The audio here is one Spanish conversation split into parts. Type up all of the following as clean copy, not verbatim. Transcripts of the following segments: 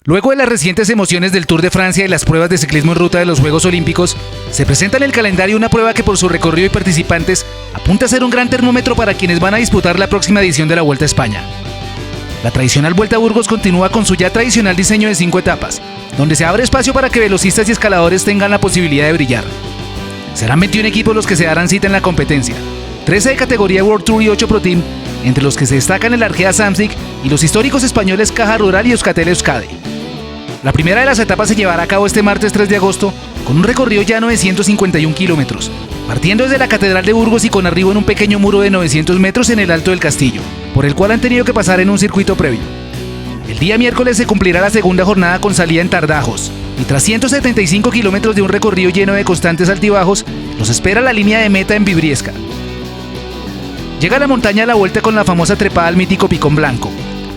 Luego de las recientes emociones del Tour de Francia y las pruebas de ciclismo en ruta de los Juegos Olímpicos, se presenta en el calendario una prueba que por su recorrido y participantes apunta a ser un gran termómetro para quienes van a disputar la próxima edición de la Vuelta a España. La tradicional Vuelta a Burgos continúa con su ya tradicional diseño de 5 etapas, donde se abre espacio para que velocistas y escaladores tengan la posibilidad de brillar. Serán 21 equipos los que se darán cita en la competencia, 13 de categoría World Tour y 8 Pro Team, entre los que se destacan el Arkea Samsic y los históricos españoles Caja Rural y Euskaltel Euskadi. La primera de las etapas se llevará a cabo este martes 3 de agosto con un recorrido llano de 151 kilómetros, partiendo desde la Catedral de Burgos y con arribo en un pequeño muro de 900 metros en el alto del castillo, por el cual han tenido que pasar en un circuito previo. El día miércoles se cumplirá la segunda jornada con salida en Tardajos, y tras 175 kilómetros de un recorrido lleno de constantes altibajos, los espera la línea de meta en Vibriesca. Llega a la montaña la vuelta con la famosa trepada al mítico Picón Blanco,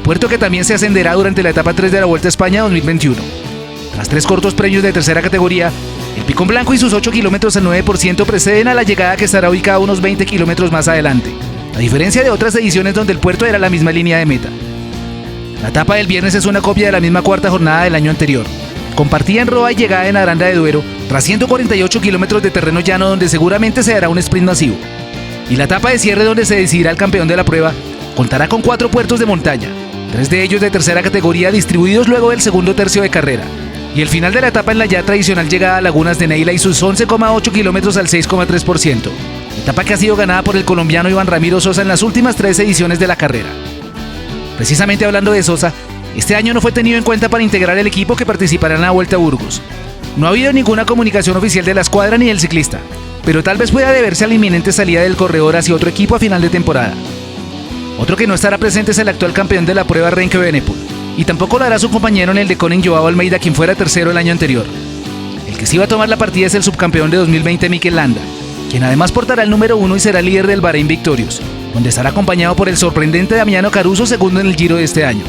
puerto que también se ascenderá durante la etapa 3 de la Vuelta a España 2021. Tras 3 cortos premios de tercera categoría, el Picón Blanco y sus 8 kilómetros al 9% preceden a la llegada que estará ubicada unos 20 kilómetros más adelante, a diferencia de otras ediciones donde el puerto era la misma línea de meta. La etapa del viernes es una copia de la misma cuarta jornada del año anterior, compartida en Roa y llegada en Aranda de Duero, tras 148 kilómetros de terreno llano donde seguramente se dará un sprint masivo. Y la etapa de cierre donde se decidirá el campeón de la prueba contará con 4 puertos de montaña, 3 de ellos de tercera categoría distribuidos luego del segundo tercio de carrera, y el final de la etapa en la ya tradicional llegada a Lagunas de Neila y sus 11,8 kilómetros al 6,3%, etapa que ha sido ganada por el colombiano Iván Ramiro Sosa en las últimas 3 ediciones de la carrera. Precisamente hablando de Sosa, este año no fue tenido en cuenta para integrar el equipo que participará en la Vuelta a Burgos. No ha habido ninguna comunicación oficial de la escuadra ni del ciclista, pero tal vez pueda deberse a la inminente salida del corredor hacia otro equipo a final de temporada. Otro que no estará presente es el actual campeón de la prueba Renke Benepul, y tampoco lo hará su compañero en el de Koning Joao Almeida, quien fuera tercero el año anterior. El que sí va a tomar la partida es el subcampeón de 2020 Mikel Landa, quien además portará el número 1 y será líder del Bahrein Victorious, donde estará acompañado por el sorprendente Damiano Caruso, segundo en el Giro de este año.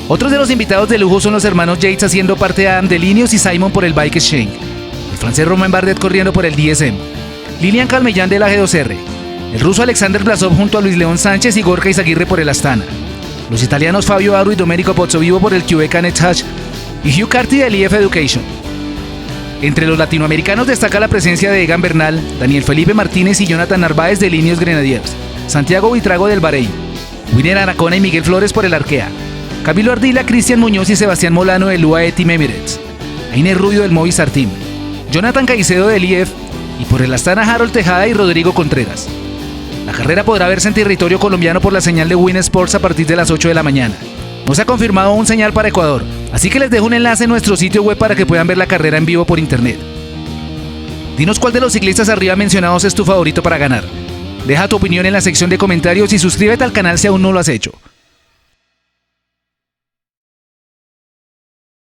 Otros de los invitados de lujo son los hermanos Yates haciendo parte de Adam Delinios y Simon por el Bike Exchange, el francés Romain Bardet corriendo por el DSM, Lilian Calmellán de la G2R, el ruso Alexander Blasov junto a Luis León Sánchez y Gorka Izaguirre por el Astana, los italianos Fabio Aru y Domenico Pozzovivo por el QB Canet Hash y Hugh Carty del EF Education. Entre los latinoamericanos destaca la presencia de Egan Bernal, Daniel Felipe Martínez y Jonathan Narváez de Ineos Grenadiers, Santiago Buitrago del Bahrein, Winner Aracona y Miguel Flores por el Arkea, Camilo Ardila, Cristian Muñoz y Sebastián Molano del UAE Team Emirates, Einer Rubio del Movistar Team, Jonathan Caicedo del IF y por el Astana Harold Tejada y Rodrigo Contreras. La carrera podrá verse en territorio colombiano por la señal de Win Sports a partir de las 8 de la mañana. No se ha confirmado aún señal para Ecuador, así que les dejo un enlace en nuestro sitio web para que puedan ver la carrera en vivo por internet. Dinos cuál de los ciclistas arriba mencionados es tu favorito para ganar. Deja tu opinión en la sección de comentarios y suscríbete al canal si aún no lo has hecho.